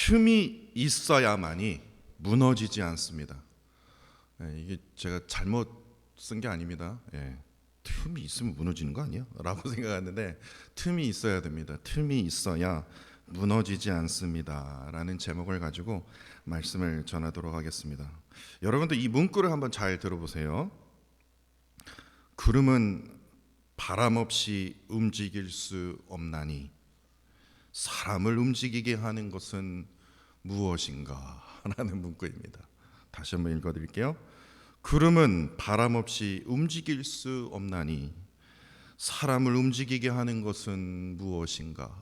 틈이 있어야만이 무너지지 않습니다. 이게 제가 잘못 쓴 게 아닙니다. 틈이 있으면 무너지는 거 아니야? 라고 생각하는데 틈이 있어야 됩니다. 틈이 있어야 무너지지 않습니다. 라는 제목을 가지고 말씀을 전하도록 하겠습니다. 여러분들 이 문구를 한번 잘 들어보세요. 구름은 바람 없이 움직일 수 없나니 사람을 움직이게 하는 것은 무엇인가? 라는 문구입니다. 다시 한번 읽어드릴게요. 구름은 바람 없이 움직일 수 없나니 사람을 움직이게 하는 것은 무엇인가?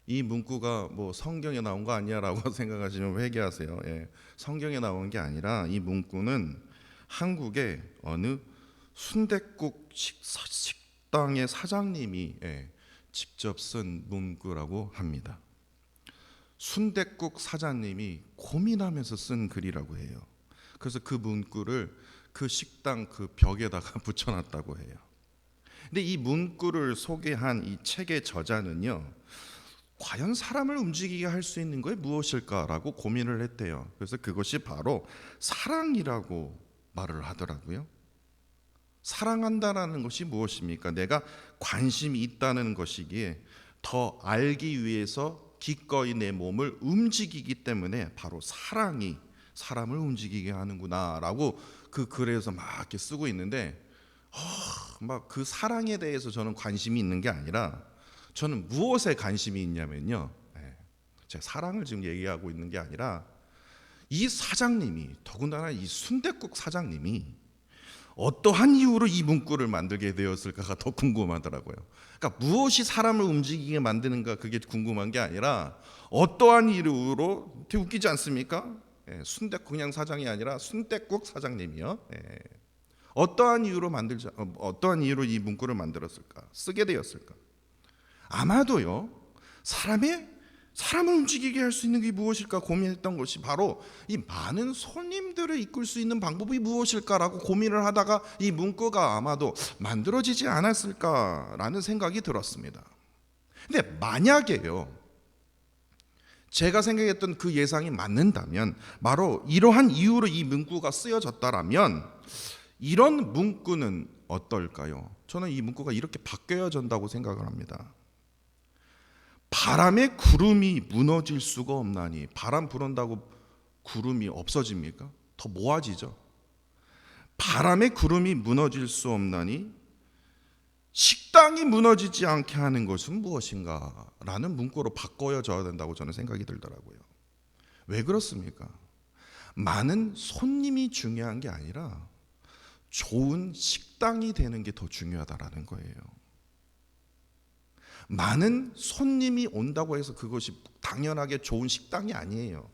이 문구가 뭐 성경에 나온 거 아니야 라고 생각하시면 회개하세요. 성경에 나온 게 아니라 이 문구는 한국의 어느 순댓국 식당의 사장님이 직접 쓴 문구라고 합니다. 순댓국 사장님이 고민하면서 쓴 글이라고 해요. 그래서 그 문구를 그 식당 그 벽에다가 붙여놨다고 해요. 근데 이 문구를 소개한 이 책의 저자는요, 과연 사람을 움직이게 할 수 있는 것이 무엇일까라고 고민을 했대요. 그래서 그것이 바로 사랑이라고 말을 하더라고요. 사랑한다라는 것이 무엇입니까? 내가 관심이 있다는 것이기에 더 알기 위해서 기꺼이 내 몸을 움직이기 때문에 바로 사랑이 사람을 움직이게 하는구나라고 그 글에서 막 이렇게 쓰고 있는데, 막 그 사랑에 대해서 저는 관심이 있는 게 아니라 저는 무엇에 관심이 있냐면요, 제가 사랑을 지금 얘기하고 있는 게 아니라 이 사장님이, 더군다나 이 순댓국 사장님이 어떠한 이유로 이 문구를 만들게 되었을까가 더 궁금하더라고요. 그러니까 무엇이 사람을 움직이게 만드는가, 그게 궁금한 게 아니라 어떠한 이유로, 되게 웃기지 않습니까? 순댓국 그냥 사장이 아니라 순댓국 사장님이요. 어떠한 이유로 이 문구를 만들었을까, 쓰게 되었을까? 아마도요, 사람을 움직이게 할 수 있는 게 무엇일까 고민했던 것이 바로 이 많은 손님들을 이끌 수 있는 방법이 무엇일까라고 고민을 하다가 이 문구가 아마도 만들어지지 않았을까라는 생각이 들었습니다. 근데 만약에요, 제가 생각했던 그 예상이 맞는다면, 바로 이러한 이유로 이 문구가 쓰여졌다라면 이런 문구는 어떨까요? 저는 이 문구가 이렇게 바뀌어야 된다고 생각을 합니다. 바람에 구름이 무너질 수가 없나니. 바람 불어온다고 구름이 없어집니까? 더 모아지죠. 바람에 구름이 무너질 수 없나니 식당이 무너지지 않게 하는 것은 무엇인가? 라는 문구로 바꿔줘야 된다고 저는 생각이 들더라고요. 왜 그렇습니까? 많은 손님이 중요한 게 아니라 좋은 식당이 되는 게 더 중요하다라는 거예요. 많은 손님이 온다고 해서 그것이 당연하게 좋은 식당이 아니에요.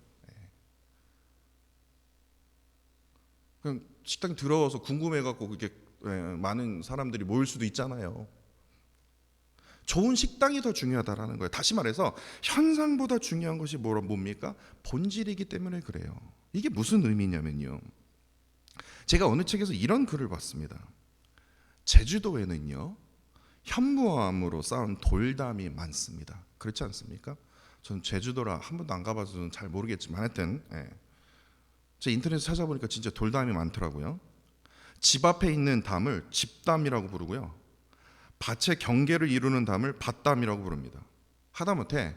그냥 식당 들어와서 궁금해갖고 그렇게 많은 사람들이 모일 수도 있잖아요. 좋은 식당이 더 중요하다라는 거예요. 다시 말해서 현상보다 중요한 것이 뭡니까? 본질이기 때문에 그래요. 이게 무슨 의미냐면요, 제가 어느 책에서 이런 글을 봤습니다. 제주도에는요, 현무암으로 쌓은 돌담이 많습니다. 그렇지 않습니까? 저는 제주도라 한 번도 안 가봐서 저는 잘 모르겠지만 하여튼 제가 인터넷에 찾아보니까 진짜 돌담이 많더라고요. 집 앞에 있는 담을 집담이라고 부르고요, 밭의 경계를 이루는 담을 밭담이라고 부릅니다. 하다못해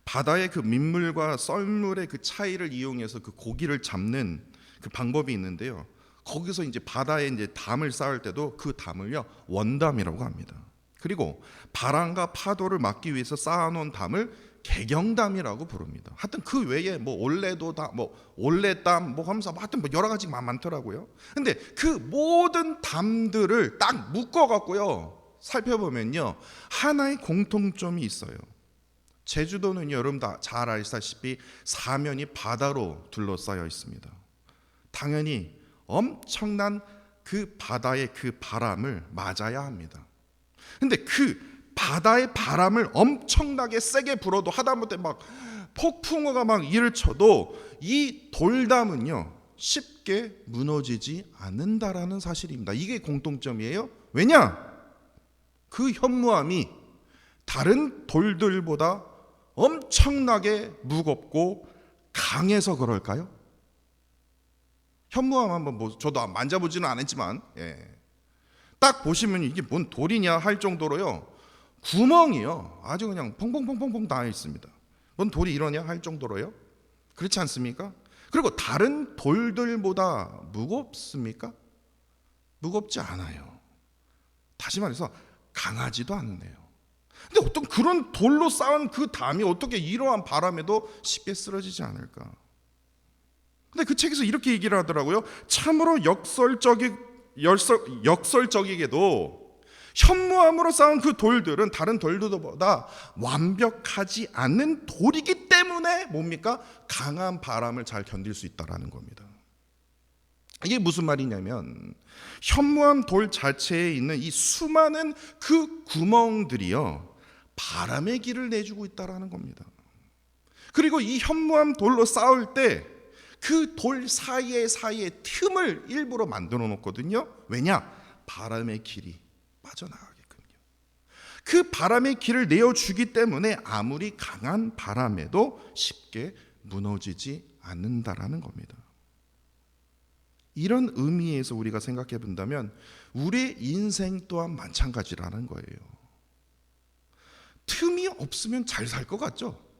바다의 그 민물과 썰물의 그 차이를 이용해서 그 고기를 잡는 그 방법이 있는데요, 거기서 이제 바다에 이제 담을 쌓을 때도 그 담을요 원담이라고 합니다. 그리고 바람과 파도를 막기 위해서 쌓아놓은 담을 개경담이라고 부릅니다. 하여튼 그 외에 뭐 올레도담, 뭐 올레담, 뭐 하면서 하여튼 뭐 여러 가지 많더라고요. 근데 그 모든 담들을 딱 묶어갖고요 살펴보면요, 하나의 공통점이 있어요. 제주도는 여러분 다 잘 아시다시피 사면이 바다로 둘러싸여 있습니다. 당연히 엄청난 그 바다의 그 바람을 맞아야 합니다. 근데 그 바다의 바람을 엄청나게 세게 불어도 하다못해 막 폭풍우가 막 이를 쳐도 이 돌담은요 쉽게 무너지지 않는다라는 사실입니다. 이게 공통점이에요. 왜냐? 그 현무암이 다른 돌들보다 엄청나게 무겁고 강해서 그럴까요? 현무암 한번 저도 만져보지는 않았지만 딱 보시면 이게 뭔 돌이냐 할 정도로요, 구멍이요 아주 그냥 펑펑펑펑펑 다 있습니다. 뭔 돌이 이러냐 할 정도로요. 그렇지 않습니까? 그리고 다른 돌들보다 무겁습니까? 무겁지 않아요. 다시 말해서 강하지도 않네요. 근데 어떤 그런 돌로 쌓은 그 담이 어떻게 이러한 바람에도 쉽게 쓰러지지 않을까? 근데 그 책에서 이렇게 얘기를 하더라고요. 참으로 역설적이게도 현무암으로 쌓은 그 돌들은 다른 돌들보다 완벽하지 않는 돌이기 때문에 뭡니까? 강한 바람을 잘 견딜 수 있다라는 겁니다. 이게 무슨 말이냐면 현무암 돌 자체에 있는 이 수많은 그 구멍들이요, 바람의 길을 내주고 있다라는 겁니다. 그리고 이 현무암 돌로 쌓을 때 그 돌 사이에 틈을 일부러 만들어 놓거든요. 왜냐? 바람의 길이 빠져나가게끔요. 그 바람의 길을 내어주기 때문에 아무리 강한 바람에도 쉽게 무너지지 않는다라는 겁니다. 이런 의미에서 우리가 생각해 본다면 우리의 인생 또한 마찬가지라는 거예요. 틈이 없으면 잘 살 것 같죠?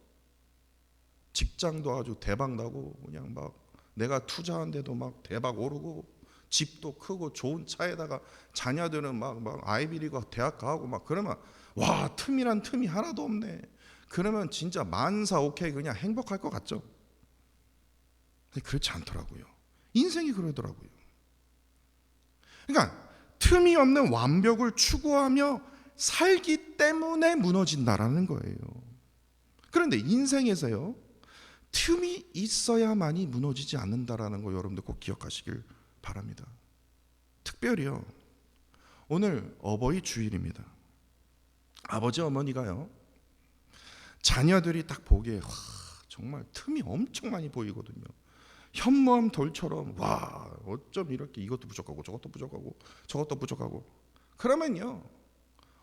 직장도 아주 대박 나고 그냥 막 내가 투자한 데도 막 대박 오르고 집도 크고 좋은 차에다가 자녀들은 막 아이비리그 대학 가고 막 그러면 와, 틈이란 틈이 하나도 없네. 그러면 진짜 만사 오케이 그냥 행복할 것 같죠? 근데 그렇지 않더라고요. 인생이 그러더라고요. 그러니까 틈이 없는 완벽을 추구하며 살기 때문에 무너진다라는 거예요. 그런데 인생에서요, 틈이 있어야만이 무너지지 않는다라는 거 여러분들 꼭 기억하시길 바랍니다. 특별히요, 오늘 어버이 주일입니다. 아버지 어머니가요, 자녀들이 딱 보기에 정말 틈이 엄청 많이 보이거든요. 현무암 돌처럼 와, 어쩜 이렇게 이것도 부족하고 저것도 부족하고 저것도 부족하고. 그러면요,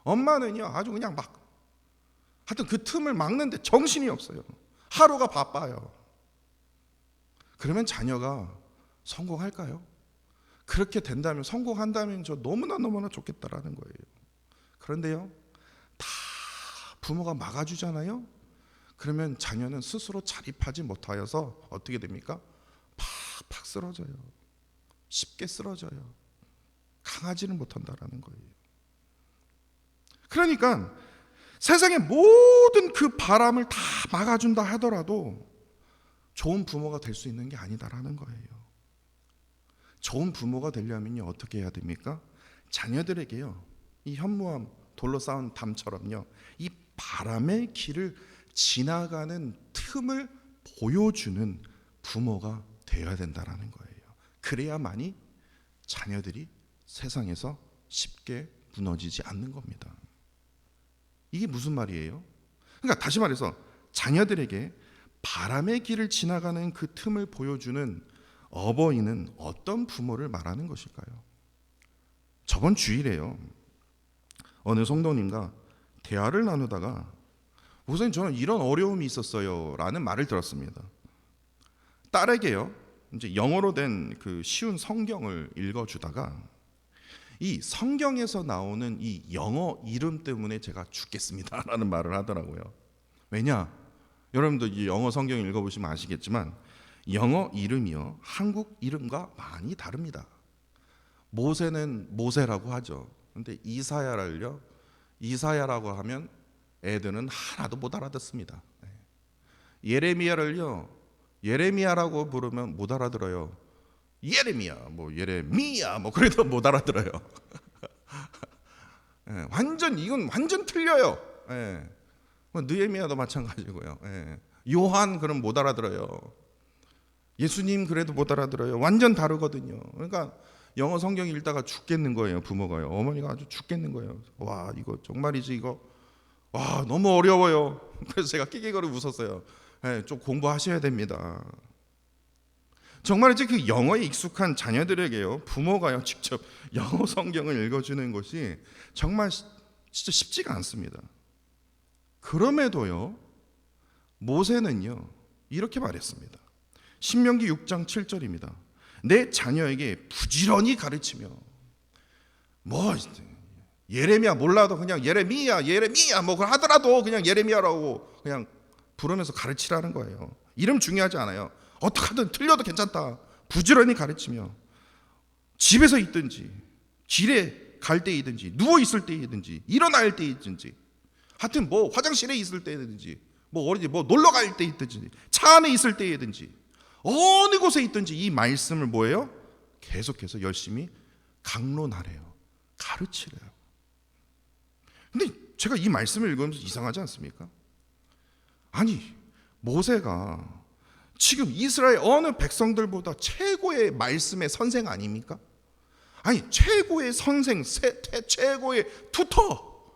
엄마는요 아주 그냥 막 하여튼 그 틈을 막는데 정신이 없어요. 하루가 바빠요. 그러면 자녀가 성공할까요? 그렇게 된다면, 성공한다면 저 너무나 좋겠다라는 거예요. 그런데요, 다 부모가 막아주잖아요. 그러면 자녀는 스스로 자립하지 못하여서 어떻게 됩니까? 팍팍 쓰러져요. 쉽게 쓰러져요. 강하지는 못한다라는 거예요. 그러니까 세상의 모든 그 바람을 다 막아준다 하더라도 좋은 부모가 될 수 있는 게 아니다라는 거예요. 좋은 부모가 되려면요, 어떻게 해야 됩니까? 자녀들에게요, 이 현무암 돌로 쌓은 담처럼요, 이 바람의 길을 지나가는 틈을 보여주는 부모가 되어야 된다라는 거예요. 그래야만이 자녀들이 세상에서 쉽게 무너지지 않는 겁니다. 이게 무슨 말이에요? 그러니까 다시 말해서 자녀들에게 바람의 길을 지나가는 그 틈을 보여주는 어버이는 어떤 부모를 말하는 것일까요? 저번 주일에요, 어느 성도님과 대화를 나누다가 목사님, 저는 이런 어려움이 있었어요 라는 말을 들었습니다. 딸에게요, 이제 영어로 된 그 쉬운 성경을 읽어주다가 이 성경에서 나오는 이 영어 이름 때문에 제가 죽겠습니다 라는 말을 하더라고요. 왜냐? 여러분도 이 영어 성경 읽어보시면 아시겠지만 영어 이름이요, 한국 이름과 많이 다릅니다. 모세는 모세라고 하죠. 근데 이사야를요, 이사야라고 하면 애들은 하나도 못 알아듣습니다. 예레미야를요, 예레미야라고 부르면 못 알아들어요. 예레미야, 뭐 예레미야, 뭐 그래도 못 알아들어요. 이건 완전 틀려요. 느헤미야도 마찬가지고요. 요한 그럼 못 알아들어요. 예수님 그래도 못 알아들어요. 완전 다르거든요. 그러니까 영어 성경 읽다가 죽겠는 거예요, 부모가요. 어머니가 아주 죽겠는 거예요. 와, 이거 정말이지, 이거 와, 너무 어려워요. 그래서 제가 끼끼거리 웃었어요. 좀 공부하셔야 됩니다. 정말이지 그 영어에 익숙한 자녀들에게요, 부모가요 직접 영어 성경을 읽어주는 것이 정말 진짜 쉽지가 않습니다. 그럼에도요, 모세는요 이렇게 말했습니다. 신명기 6장 7절입니다. 내 자녀에게 부지런히 가르치며, 뭐 예레미야 몰라도 그냥 예레미야 뭐 하더라도 그냥 예레미야라고 그냥 부르면서 가르치라는 거예요. 이름 중요하지 않아요. 어떻게 하든 틀려도 괜찮다. 부지런히 가르치며, 집에서 있든지 길에 갈 때이든지 누워 있을 때이든지 일어날 때이든지, 하여튼 뭐 화장실에 있을 때이든지 뭐 어디 뭐 놀러 갈 때이든지 차 안에 있을 때이든지 어느 곳에 있든지 이 말씀을 뭐예요? 계속해서 열심히 강론하래요. 가르치래요. 근데 제가 이 말씀을 읽으면서 이상하지 않습니까? 아니, 모세가 지금 이스라엘 어느 백성들보다 최고의 말씀의 선생 아닙니까? 아니, 최고의 선생, 최고의 투터,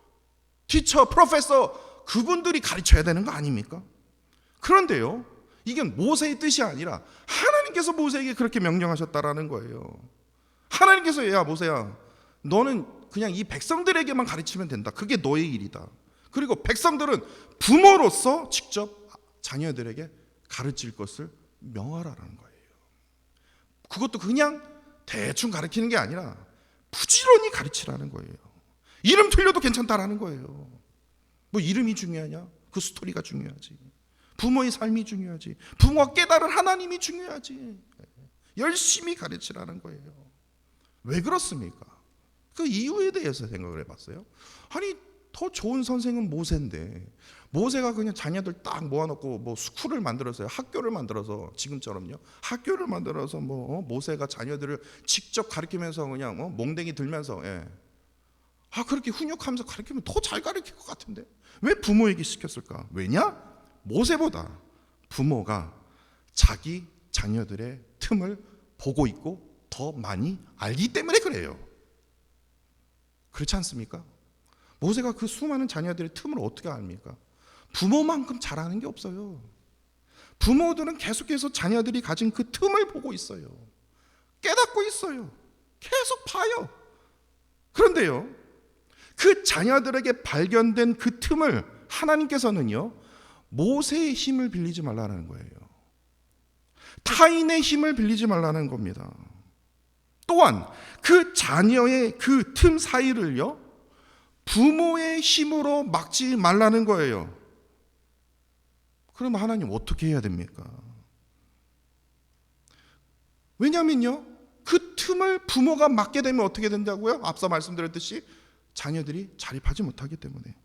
티처, 프로페서, 그분들이 가르쳐야 되는 거 아닙니까? 그런데요, 이게 모세의 뜻이 아니라 하나님께서 모세에게 그렇게 명령하셨다라는 거예요. 하나님께서 야 모세야, 너는 그냥 이 백성들에게만 가르치면 된다. 그게 너의 일이다. 그리고 백성들은 부모로서 직접 자녀들에게 가르칠 것을 명하라는 거예요. 그것도 그냥 대충 가르치는 게 아니라 부지런히 가르치라는 거예요. 이름 틀려도 괜찮다라는 거예요. 뭐 이름이 중요하냐? 그 스토리가 중요하지. 부모의 삶이 중요하지. 부모가 깨달은 하나님이 중요하지. 열심히 가르치라는 거예요. 왜 그렇습니까? 그 이유에 대해서 생각을 해봤어요. 아니, 더 좋은 선생은 모세인데, 모세가 그냥 자녀들 딱 모아놓고 뭐 스쿨을 만들어서요, 학교를 만들어서, 지금처럼요 학교를 만들어서 뭐 모세가 자녀들을 직접 가르치면서 그냥 몽댕이 들면서 그렇게 훈육하면서 가르치면 더 잘 가르칠 것 같은데 왜 부모에게 시켰을까? 왜냐? 모세보다 부모가 자기 자녀들의 틈을 보고 있고 더 많이 알기 때문에 그래요. 그렇지 않습니까? 모세가 그 수많은 자녀들의 틈을 어떻게 압니까? 부모만큼 잘하는 게 없어요. 부모들은 계속해서 자녀들이 가진 그 틈을 보고 있어요. 깨닫고 있어요. 계속 봐요. 그런데요, 그 자녀들에게 발견된 그 틈을 하나님께서는요, 모세의 힘을 빌리지 말라는 거예요. 타인의 힘을 빌리지 말라는 겁니다. 또한 그 자녀의 그 틈 사이를요, 부모의 힘으로 막지 말라는 거예요. 그럼 하나님 어떻게 해야 됩니까? 왜냐면요, 그 틈을 부모가 막게 되면 어떻게 된다고요? 앞서 말씀드렸듯이 자녀들이 자립하지 못하기 때문에,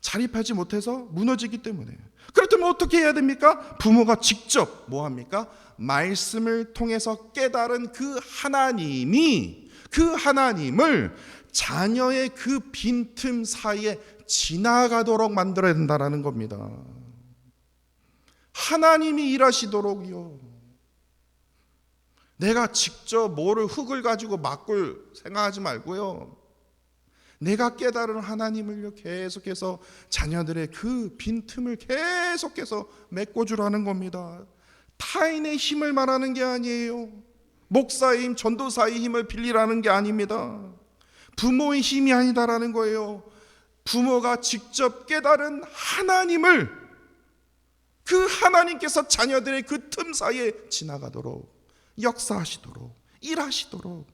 자립하지 못해서 무너지기 때문에. 그렇다면 어떻게 해야 됩니까? 부모가 직접 뭐 합니까? 말씀을 통해서 깨달은 그 하나님이, 그 하나님을 자녀의 그 빈틈 사이에 지나가도록 만들어야 된다는 겁니다. 하나님이 일하시도록요. 내가 직접 뭐를 흙을 가지고 막을 생각하지 말고요, 내가 깨달은 하나님을요 계속해서 자녀들의 그 빈틈을 계속해서 메꿔주라는 겁니다. 타인의 힘을 말하는 게 아니에요. 목사의 힘, 전도사의 힘을 빌리라는 게 아닙니다. 부모의 힘이 아니다라는 거예요. 부모가 직접 깨달은 하나님을, 그 하나님께서 자녀들의 그 틈 사이에 지나가도록, 역사하시도록, 일하시도록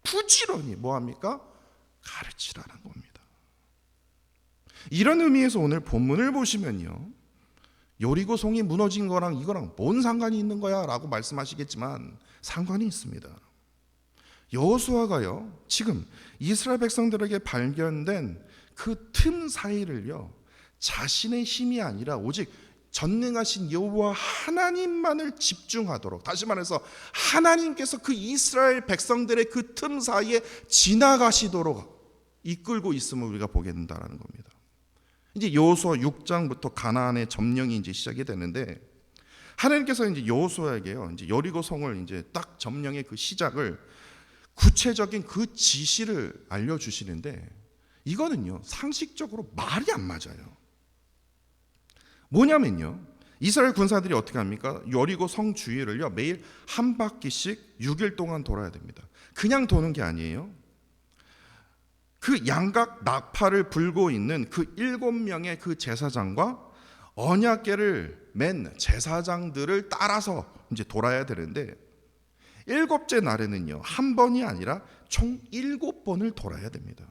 부지런히 뭐합니까? 가르치라는 겁니다. 이런 의미에서 오늘 본문을 보시면요, 여리고 성이 무너진 거랑 이거랑 뭔 상관이 있는 거야? 라고 말씀하시겠지만 상관이 있습니다. 여호수아가요, 지금 이스라엘 백성들에게 발견된 그 틈 사이를요, 자신의 힘이 아니라 오직 전능하신 여호와 하나님만을 집중하도록, 다시 말해서 하나님께서 그 이스라엘 백성들의 그 틈 사이에 지나가시도록 이끌고 있음을 우리가 보게 된다는 겁니다. 이제 여호수아 6장부터 가나안의 점령이 이제 시작이 되는데, 하나님께서 이제 여호수아에게요, 이제 여리고 성을 이제 딱 점령의 그 시작을, 구체적인 그 지시를 알려주시는데, 이거는요 상식적으로 말이 안 맞아요. 뭐냐면요, 이스라엘 군사들이 어떻게 합니까? 여리고 성 주위를요 매일 한 바퀴씩 6일 동안 돌아야 됩니다. 그냥 도는 게 아니에요. 그 양각 나팔을 불고 있는 그 7명의 그 제사장과 언약궤를 맨 제사장들을 따라서 이제 돌아야 되는데, 일곱째 날에는요 한 번이 아니라 총 7번을 돌아야 됩니다.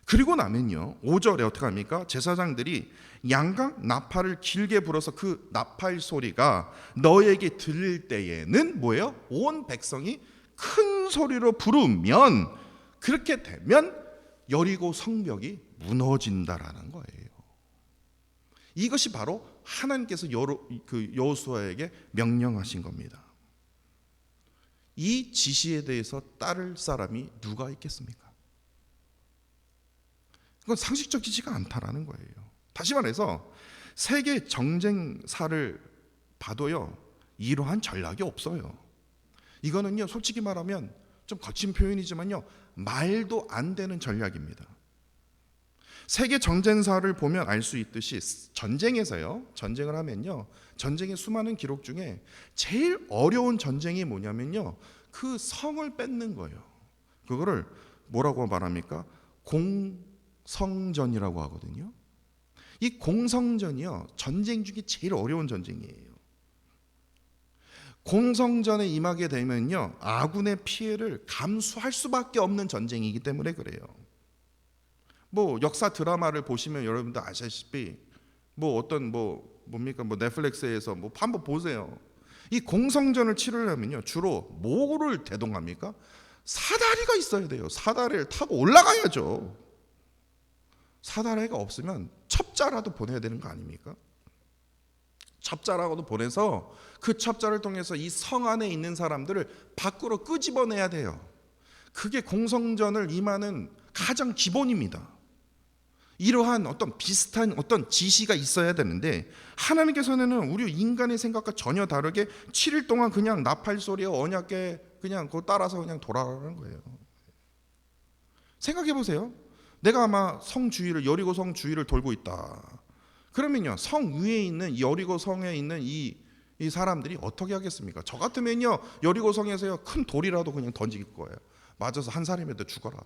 그리고 나면요 5절에 어떻게 합니까? 제사장들이 양각 나팔을 길게 불어서 그 나팔 소리가 너에게 들릴 때에는 뭐예요? 온 백성이 큰 소리로 부르면, 그렇게 되면 여리고 성벽이 무너진다라는 거예요. 이것이 바로 하나님께서 여호수아에게 명령하신 겁니다. 이 지시에 대해서 따를 사람이 누가 있겠습니까? 그건 상식적 지시가 않다라는 거예요. 다시 말해서 세계 정쟁사를 봐도요 이러한 전략이 없어요. 이거는요 솔직히 말하면 좀 거친 표현이지만요 말도 안 되는 전략입니다. 세계 정쟁사를 보면 알 수 있듯이 전쟁에서요, 전쟁을 하면요 전쟁의 수많은 기록 중에 제일 어려운 전쟁이 뭐냐면요 그 성을 뺏는 거예요. 그거를 뭐라고 말합니까? 공성전이라고 하거든요. 이 공성전이요 전쟁 중에 제일 어려운 전쟁이에요. 공성전에 임하게 되면요 아군의 피해를 감수할 수밖에 없는 전쟁이기 때문에 그래요. 뭐 역사 드라마를 보시면 여러분들 아시다시피 어떤 뭡니까 넷플릭스에서 한번 보세요. 이 공성전을 치르려면요 주로 뭐를 대동합니까? 사다리가 있어야 돼요. 사다리를 타고 올라가야죠. 사다리가 없으면 첩자라도 보내야 되는 거 아닙니까? 첩자라고도 보내서 그 첩자를 통해서 이 성 안에 있는 사람들을 밖으로 끄집어내야 돼요. 그게 공성전을 임하는 가장 기본입니다. 이러한 어떤 비슷한 어떤 지시가 있어야 되는데, 하나님께서는 우리 인간의 생각과 전혀 다르게 7일 동안 그냥 나팔 소리와 언약궤 그냥 그거 따라서 그냥 돌아가는 거예요. 생각해 보세요. 내가 아마 성 주위를, 여리고 성 주위를 돌고 있다. 그러면요 성 위에 있는 여리고 성에 있는 이 사람들이 어떻게 하겠습니까? 저 같으면요 여리고 성에서요 큰 돌이라도 그냥 던질 거예요. 맞아서 한 사람이라도 죽어라.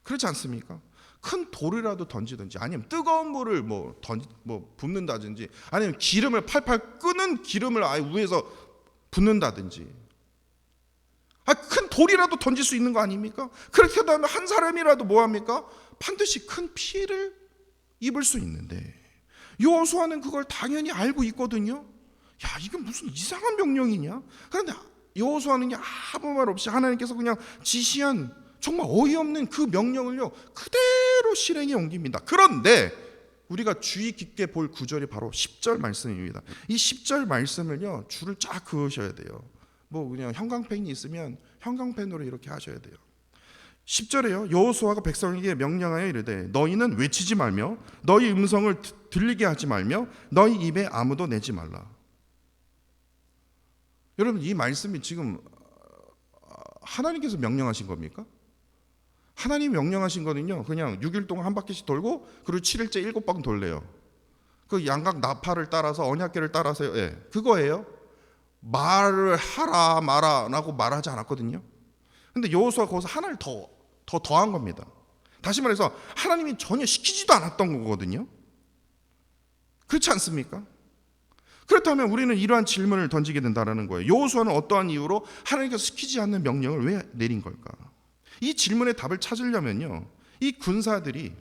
그렇지 않습니까? 큰 돌이라도 던지든지, 아니면 뜨거운 물을 붓는다든지, 아니면 기름을 팔팔 끄는 기름을 아예 위에서 붓는다든지, 큰 돌이라도 던질 수 있는 거 아닙니까? 그렇게 하면 한 사람이라도 뭐합니까? 반드시 큰 피해를 입을 수 있는데, 여호수아는 그걸 당연히 알고 있거든요. 야, 이게 무슨 이상한 명령이냐? 그런데 여호수아는 아무 말 없이 하나님께서 그냥 지시한 정말 어이없는 그 명령을요 그대로 실행에 옮깁니다. 그런데 우리가 주의 깊게 볼 구절이 바로 10절 말씀입니다. 이 10절 말씀을요 줄을 쫙 그으셔야 돼요. 그냥 형광펜이 있으면 형광펜으로 이렇게 하셔야 돼요. 10절에요 여호수아가 백성에게 명령하여 이르되 너희는 외치지 말며 너희 음성을 들리게 하지 말며 너희 입에 아무도 내지 말라. 여러분, 이 말씀이 지금 하나님께서 명령하신 겁니까? 하나님이 명령하신 거는요 그냥 6일 동안 한 바퀴씩 돌고, 그리고 7일째 7번 돌래요. 그 양각 나팔을 따라서 언약궤를 따라서 그거예요. 말을 하라 마라 라고 말하지 않았거든요. 근데 여호수아가 거기서 하나를 더한 겁니다. 다시 말해서 하나님이 전혀 시키지도 않았던 거거든요. 그렇지 않습니까? 그렇다면 우리는 이러한 질문을 던지게 된다는 거예요. 여호수아는 어떠한 이유로 하나님께서 시키지 않는 명령을 왜 내린 걸까? 이 질문의 답을 찾으려면요 이 군사들이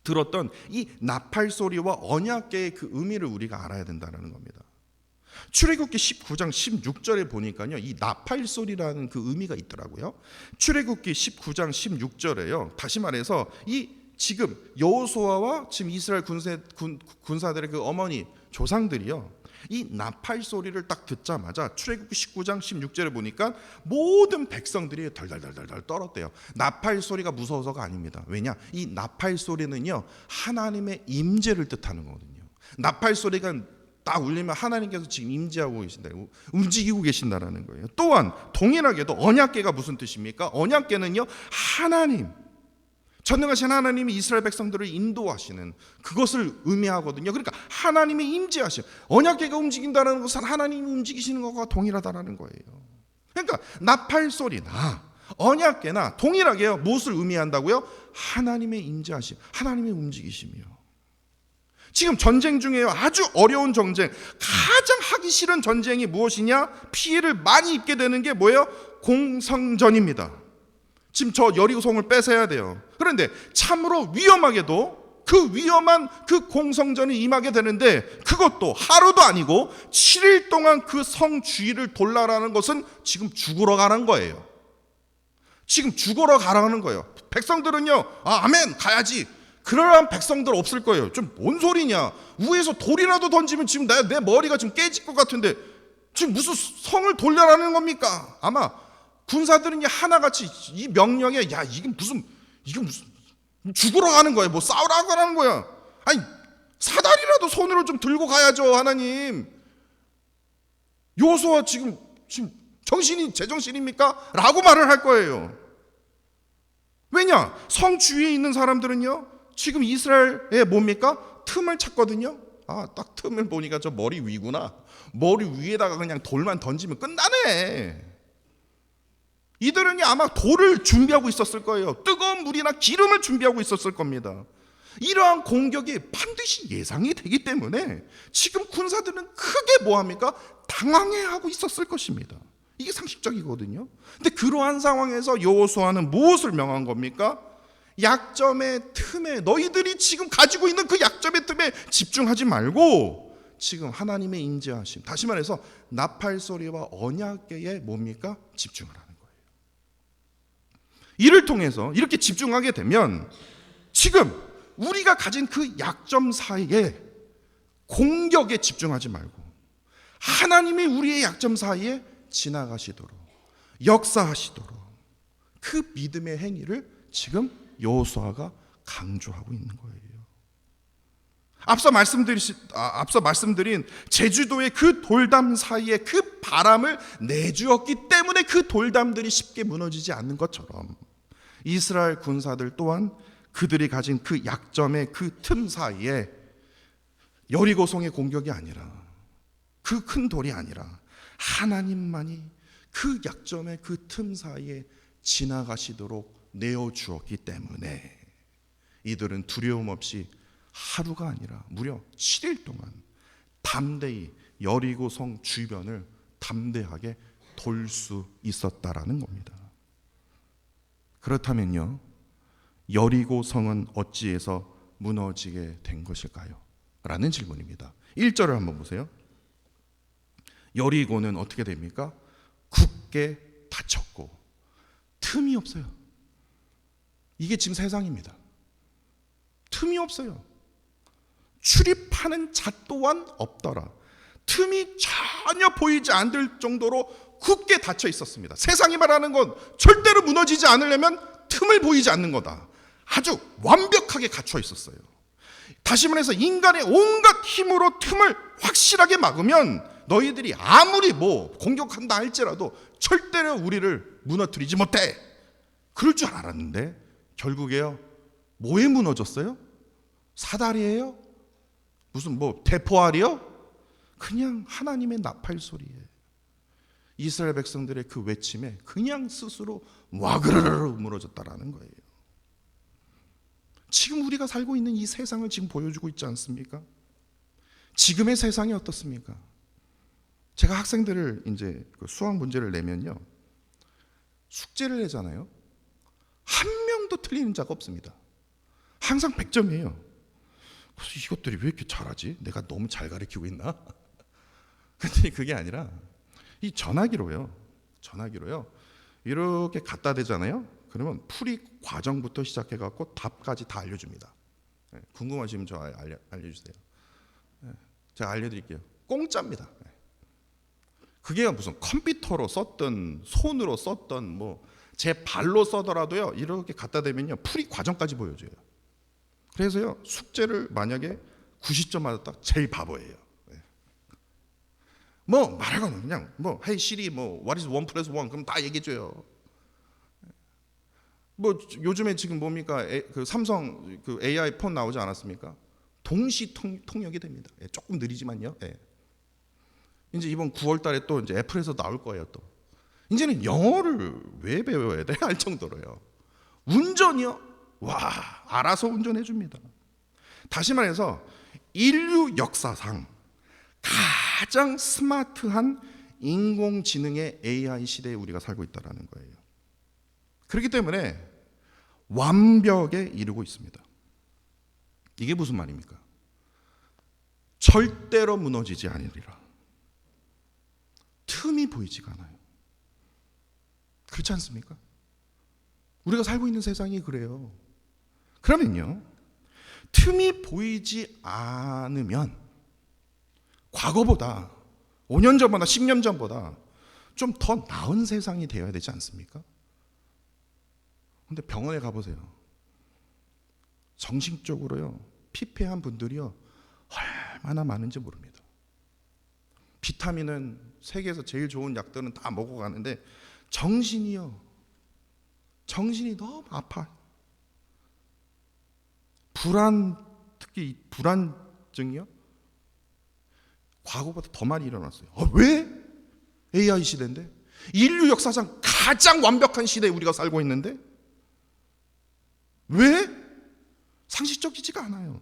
들었던 이 나팔 소리와 언약궤의 그 의미를 우리가 알아야 된다는 겁니다. 출애굽기 19장 16절에 보니까요 이 나팔 소리라는 그 의미가 있더라고요. 출애굽기 19장 16절에요 다시 말해서 이 지금 여호수아와 지금 이스라엘 군사들의 그 어머니 조상들이요 이 나팔 소리를 딱 듣자마자 출애굽기 19장 16절에 보니까 모든 백성들이 덜덜덜덜 떨었대요. 나팔 소리가 무서워서가 아닙니다. 왜냐? 이 나팔 소리는요 하나님의 임재를 뜻하는 거거든요. 나팔 소리가 딱 울리면 하나님께서 지금 임재하고 계신다, 움직이고 계신다라는 거예요. 또한 동일하게도 언약궤가 무슨 뜻입니까? 언약궤는요 하나님, 전능하신 하나님이 이스라엘 백성들을 인도하시는 그것을 의미하거든요. 그러니까 하나님의 임재하심, 언약궤가 움직인다는 것은 하나님이 움직이시는 것과 동일하다는 거예요. 그러니까 나팔 소리나 언약궤나 동일하게요 무엇을 의미한다고요? 하나님의 임재하심, 하나님의 움직이심이요. 지금 전쟁 중에요. 아주 어려운 전쟁. 가장 하기 싫은 전쟁이 무엇이냐? 피해를 많이 입게 되는 게 뭐예요? 공성전입니다. 지금 저 여리고성을 뺏어야 돼요. 그런데 참으로 위험하게도 그 위험한 그 공성전이 임하게 되는데, 그것도 하루도 아니고 7일 동안 그 성 주위를 돌라라는 것은 지금 죽으러 가는 거예요. 지금 죽으러 가라는 거예요. 백성들은요, 아멘, 가야지. 그러한 백성들 없을 거예요. 좀 뭔 소리냐? 위에서 돌이라도 던지면 지금 내 머리가 지금 깨질 것 같은데 지금 무슨 성을 돌려라는 겁니까? 아마 군사들은 하나같이 이 명령에 이게 무슨 죽으러 가는 거예요. 뭐 싸우라고 하는 거야. 아니, 사다리라도 손으로 좀 들고 가야죠, 하나님. 여호수아 지금 정신이 제정신입니까? 라고 말을 할 거예요. 왜냐? 성 주위에 있는 사람들은요, 지금 이스라엘의 뭡니까? 틈을 찾거든요. 딱 틈을 보니까 저 머리 위구나. 머리 위에다가 그냥 돌만 던지면 끝나네. 이들은 아마 돌을 준비하고 있었을 거예요. 뜨거운 물이나 기름을 준비하고 있었을 겁니다. 이러한 공격이 반드시 예상이 되기 때문에 지금 군사들은 크게 뭐합니까? 당황해하고 있었을 것입니다. 이게 상식적이거든요. 근데 그러한 상황에서 여호수아는 무엇을 명한 겁니까? 약점의 틈에, 너희들이 지금 가지고 있는 그 약점의 틈에 집중하지 말고 지금 하나님의 인자하심, 다시 말해서 나팔 소리와 언약궤에 뭡니까? 집중을 하는 거예요. 이를 통해서 이렇게 집중하게 되면 지금 우리가 가진 그 약점 사이에 공격에 집중하지 말고 하나님이 우리의 약점 사이에 지나가시도록, 역사하시도록 그 믿음의 행위를 지금 여호수아가 강조하고 있는 거예요. 앞서 말씀드린 제주도의 그 돌담 사이에 그 바람을 내주었기 때문에 그 돌담들이 쉽게 무너지지 않는 것처럼 이스라엘 군사들 또한 그들이 가진 그 약점의 그 틈 사이에 여리고성의 공격이 아니라, 그 큰 돌이 아니라 하나님만이 그 약점의 그 틈 사이에 지나가시도록 내어주었기 때문에 이들은 두려움 없이 하루가 아니라 무려 7일 동안 담대히 여리고성 주변을 담대하게 돌 수 있었다라는 겁니다. 그렇다면요, 여리고성은 어찌해서 무너지게 된 것일까요? 라는 질문입니다. 1절을 한번 보세요. 여리고는 어떻게 됩니까? 굳게 닫혔고 틈이 없어요. 이게 지금 세상입니다. 틈이 없어요. 출입하는 자 또한 없더라. 틈이 전혀 보이지 않을 정도로 굳게 닫혀 있었습니다. 세상이 말하는 건 절대로 무너지지 않으려면 틈을 보이지 않는 거다. 아주 완벽하게 갖춰 있었어요. 다시 말해서 인간의 온갖 힘으로 틈을 확실하게 막으면 너희들이 아무리 공격한다 할지라도 절대로 우리를 무너뜨리지 못해. 그럴 줄 알았는데 결국에요, 뭐에 무너졌어요? 사다리예요? 무슨 대포알이요? 그냥 하나님의 나팔 소리에, 이스라엘 백성들의 그 외침에 그냥 스스로 와그르르 무너졌다라는 거예요. 지금 우리가 살고 있는 이 세상을 지금 보여주고 있지 않습니까? 지금의 세상이 어떻습니까? 제가 학생들을 이제 수학 문제를 내면요, 숙제를 내잖아요. 한 명도 틀리는 자가 없습니다. 항상 100점이에요. 그래서 이것들이 왜 이렇게 잘하지? 내가 너무 잘 가르치고 있나? 근데 그게 아니라 이 전화기로요. 이렇게 갖다 대잖아요. 그러면 풀이 과정부터 시작해갖고 답까지 다 알려줍니다. 궁금하시면 저 알려주세요. 제가 알려드릴게요. 공짜입니다. 그게 무슨 컴퓨터로 썼든 손으로 썼든 제 발로 써더라도요, 이렇게 갖다 대면요 풀이 과정까지 보여줘요. 그래서요, 숙제를 만약에 90점 맞았다, 제일 바보예요. 말하거나 그냥 Hey Siri, what is 1 plus 1? 그럼 다 얘기해줘요. 요즘에 지금 뭡니까? 그 삼성 그 AI 폰 나오지 않았습니까? 동시 통역이 됩니다. 조금 느리지만요. 이제 이번 9월달에 또 이제 애플에서 나올 거예요. 또 이제는 영어를 왜 배워야 돼? 할 정도로요. 운전이요? 와, 알아서 운전해 줍니다. 다시 말해서 인류 역사상 가장 스마트한 인공지능의 AI 시대에 우리가 살고 있다는 거예요. 그렇기 때문에 완벽에 이르고 있습니다. 이게 무슨 말입니까? 절대로 무너지지 않으리라. 틈이 보이지가 않아요. 그렇지 않습니까? 우리가 살고 있는 세상이 그래요. 그러면요, 틈이 보이지 않으면 과거보다 5년 전보다 10년 전보다 좀 더 나은 세상이 되어야 되지 않습니까? 근데 병원에 가보세요. 정신적으로요, 피폐한 분들이요, 얼마나 많은지 모릅니다. 비타민은 세계에서 제일 좋은 약들은 다 먹어가는데 정신이 너무 아파요. 특히 불안증이요, 과거보다 더 많이 일어났어요. 왜? AI 시대인데, 인류 역사상 가장 완벽한 시대에 우리가 살고 있는데 왜? 상식적이지가 않아요.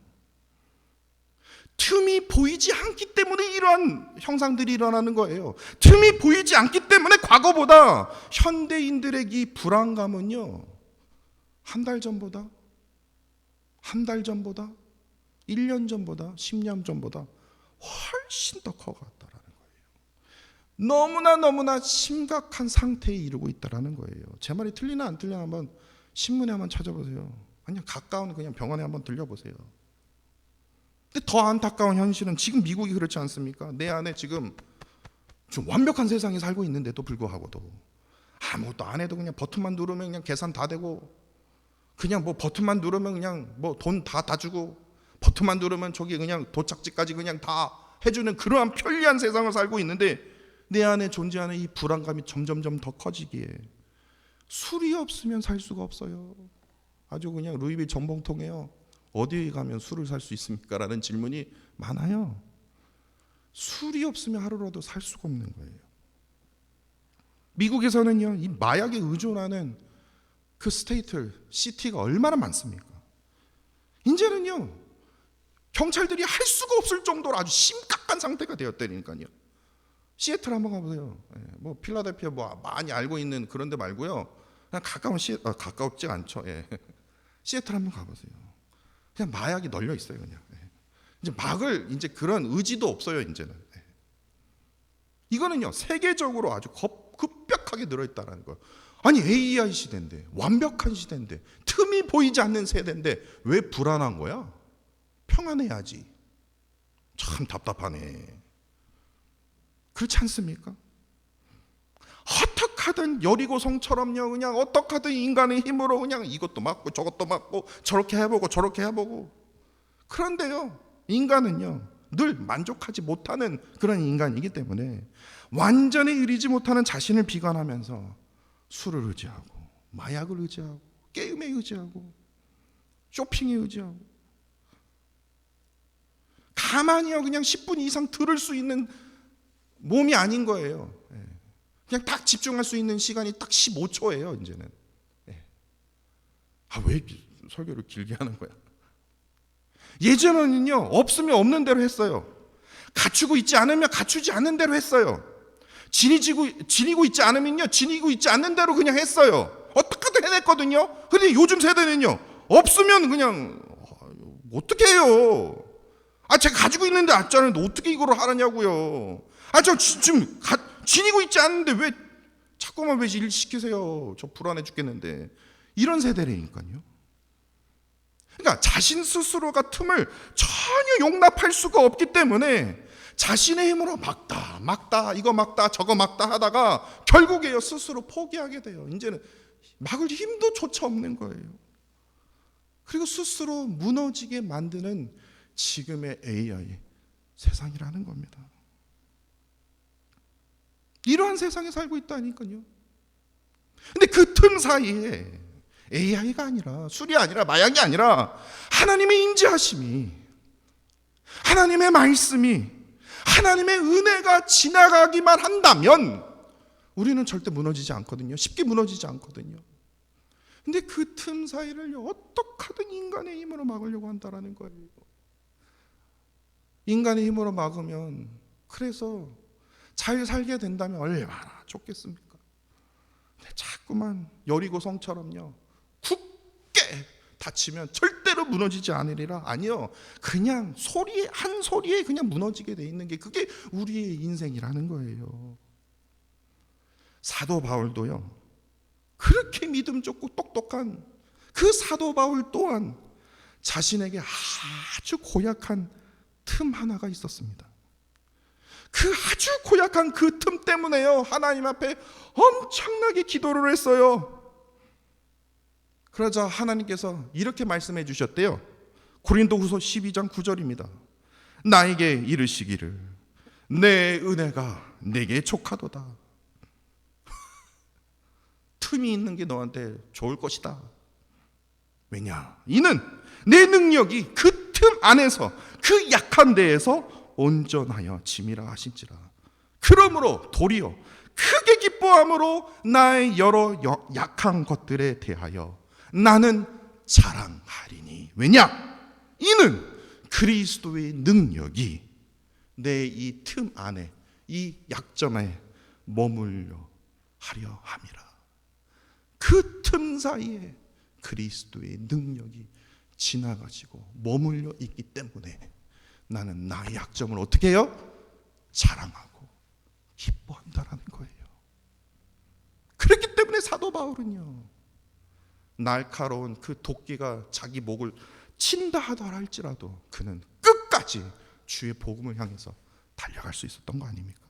틈이 보이지 않기 때문에 이러한 형상들이 일어나는 거예요. 틈이 보이지 않기 때문에 과거보다 현대인들의 이 불안감은요, 한 달 전보다 1년 전보다 10년 전보다 훨씬 더 커갔다라는 거예요. 너무나 심각한 상태에 이르고 있다라는 거예요. 제 말이 틀리나 안 틀리나 한번 신문에 한번 찾아보세요. 그냥 가까운 그냥 병원에 한번 들려보세요. 근데 더 안타까운 현실은 지금 미국이 그렇지 않습니까? 내 안에 지금 좀 완벽한 세상에 살고 있는데도 불구하고도 아무것도 안 해도 그냥 버튼만 누르면 그냥 계산 다 되고, 그냥 뭐 버튼만 누르면 그냥 뭐 돈 다 주고, 버튼만 누르면 저기 그냥 도착지까지 그냥 다 해주는 그러한 편리한 세상을 살고 있는데, 내 안에 존재하는 이 불안감이 점점점 더 커지기에 술이 없으면 살 수가 없어요. 아주 그냥 루이비 전봉통에요, 어디에 가면 술을 살 수 있습니까? 라는 질문이 많아요. 술이 없으면 하루라도 살 수가 없는 거예요. 미국에서는요, 이 마약에 의존하는 그 시티가 얼마나 많습니까? 이제는요, 경찰들이 할 수가 없을 정도로 아주 심각한 상태가 되었다니까요. 시애틀 한번 가보세요. 뭐 필라델피아 뭐 많이 알고 있는 그런 데 말고요, 그냥 가깝지 않죠. 시애틀 한번 가보세요. 그냥 마약이 널려 있어요. 그냥 이제 막을 이제 그런 의지도 없어요. 이제는 이거는요, 세계적으로 아주 급격하게 늘어있다는 거예요. 아니, AI 시대인데, 완벽한 시대인데, 틈이 보이지 않는 세대인데 왜 불안한 거야? 평안해야지. 참 답답하네. 그렇지 않습니까? 어떡하든 여리고성처럼요, 그냥 어떡하든 인간의 힘으로 그냥 이것도 맞고 저것도 맞고 저렇게 해보고 저렇게 해보고. 그런데요, 인간은요, 늘 만족하지 못하는 그런 인간이기 때문에 완전히 이르지 못하는 자신을 비관하면서 술을 의지하고, 마약을 의지하고, 게임에 의지하고, 쇼핑에 의지하고, 가만히요 그냥 10분 이상 들을 수 있는 몸이 아닌 거예요. 그냥 딱 집중할 수 있는 시간이 딱 15초예요 이제는. 왜 설교를 길게 하는 거야? 예전에는요, 없으면 없는 대로 했어요. 갖추고 있지 않으면 갖추지 않는 대로 했어요. 지니고 있지 않으면요, 지니고 있지 않는 대로 그냥 했어요. 어떻게든 해냈거든요. 근데 요즘 세대는요, 없으면 그냥 어떻게 해요? 제가 가지고 있는데 아짜는데 어떻게 이거를 하느냐고요. 저 지금 지니고 있지 않는데 왜 자꾸만 왜 일 시키세요? 저 불안해 죽겠는데. 이런 세대라니까요. 그러니까 자신 스스로가 틈을 전혀 용납할 수가 없기 때문에 자신의 힘으로 막다 이거 막다 저거 막다 하다가 결국에요, 스스로 포기하게 돼요. 이제는 막을 힘도 조차 없는 거예요. 그리고 스스로 무너지게 만드는 지금의 AI 세상이라는 겁니다. 이러한 세상에 살고 있다니까요. 근데 그 틈 사이에 AI가 아니라, 술이 아니라, 마약이 아니라 하나님의 인자하심이, 하나님의 말씀이, 하나님의 은혜가 지나가기만 한다면 우리는 절대 무너지지 않거든요. 쉽게 무너지지 않거든요. 근데 그 틈 사이를 어떻게든 인간의 힘으로 막으려고 한다는 거예요. 인간의 힘으로 막으면, 그래서 잘 살게 된다면 얼마나 좋겠습니까? 근데 자꾸만 여리고 성처럼요, 굳게 다치면 절대로 무너지지 않으리라. 아니요, 그냥 소리에, 한 소리에 그냥 무너지게 돼 있는 게, 그게 우리의 인생이라는 거예요. 사도 바울도요, 그렇게 믿음 좋고 똑똑한 그 사도 바울 또한 자신에게 아주 고약한 틈 하나가 있었습니다. 그 아주 고약한 그 틈 때문에요, 하나님 앞에 엄청나게 기도를 했어요. 그러자 하나님께서 이렇게 말씀해 주셨대요. 고린도후서 12장 9절입니다. 나에게 이르시기를 내 은혜가 내게 족하도다. 틈이 있는 게 너한테 좋을 것이다. 왜냐? 이는 내 능력이 그 틈 안에서, 그 약한 데에서 온전하여 짐이라 하신지라. 그러므로 도리어 크게 기뻐함으로 나의 여러 약한 것들에 대하여 나는 자랑하리니. 왜냐? 이는 그리스도의 능력이 내 이 틈 안에, 이 약점에 머물려 하려 함이라. 그 틈 사이에 그리스도의 능력이 지나가지고 머물러 있기 때문에 나는 나의 약점을 어떻게 해요? 자랑하고 기뻐한다라는 거예요. 그렇기 때문에 사도 바울은요, 날카로운 그 도끼가 자기 목을 친다 하더라 할지라도 그는 끝까지 주의 복음을 향해서 달려갈 수 있었던 거 아닙니까?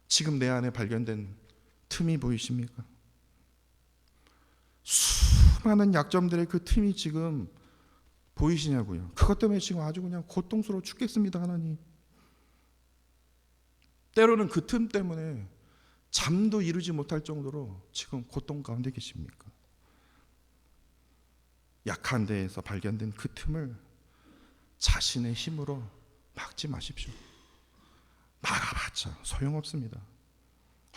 지금 내 안에 발견된 틈이 보이십니까? 수많은 약점들의 그 틈이 지금 보이시냐고요. 그것 때문에 지금 아주 그냥 고통스러워 죽겠습니다, 하나님. 때로는 그 틈 때문에 잠도 이루지 못할 정도로 지금 고통 가운데 계십니까? 약한 데에서 발견된 그 틈을 자신의 힘으로 막지 마십시오. 막아봤자 소용없습니다.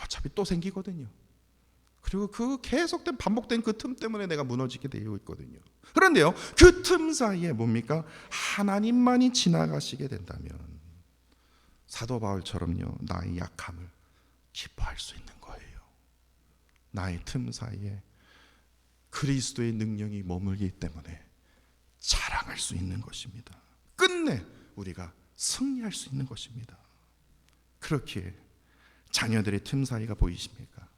어차피 또 생기거든요. 그리고 그 계속된 반복된 그 틈 때문에 내가 무너지게 되어 있거든요. 그런데요, 그 틈 사이에 뭡니까? 하나님만이 지나가시게 된다면 사도 바울처럼요, 나의 약함을 기뻐할 수 있는 거예요. 나의 틈 사이에 그리스도의 능력이 머물기 때문에 자랑할 수 있는 것입니다. 끝내 우리가 승리할 수 있는 것입니다. 그렇기에 자녀들의 틈 사이가 보이십니까?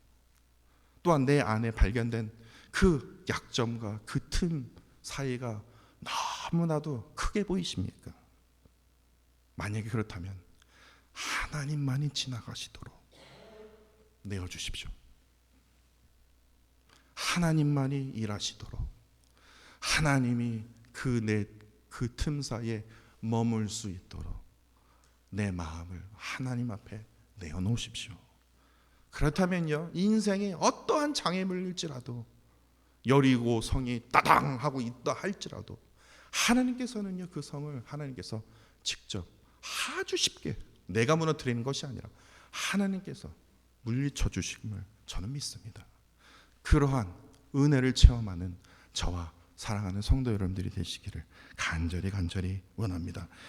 또한 내 안에 발견된 그 약점과 그 틈 사이가 너무나도 크게 보이십니까? 만약에 그렇다면 하나님만이 지나가시도록 내어주십시오. 하나님만이 일하시도록, 하나님이 그 틈 사이에 머물 수 있도록 내 마음을 하나님 앞에 내어놓으십시오. 그렇다면요, 인생에 어떠한 장애물일지라도, 여리고 성이 따당 하고 있다 할지라도 하나님께서는요, 그 성을 하나님께서 직접 아주 쉽게, 내가 무너뜨리는 것이 아니라 하나님께서 물리쳐 주심을 저는 믿습니다. 그러한 은혜를 체험하는 저와 사랑하는 성도 여러분들이 되시기를 간절히 원합니다.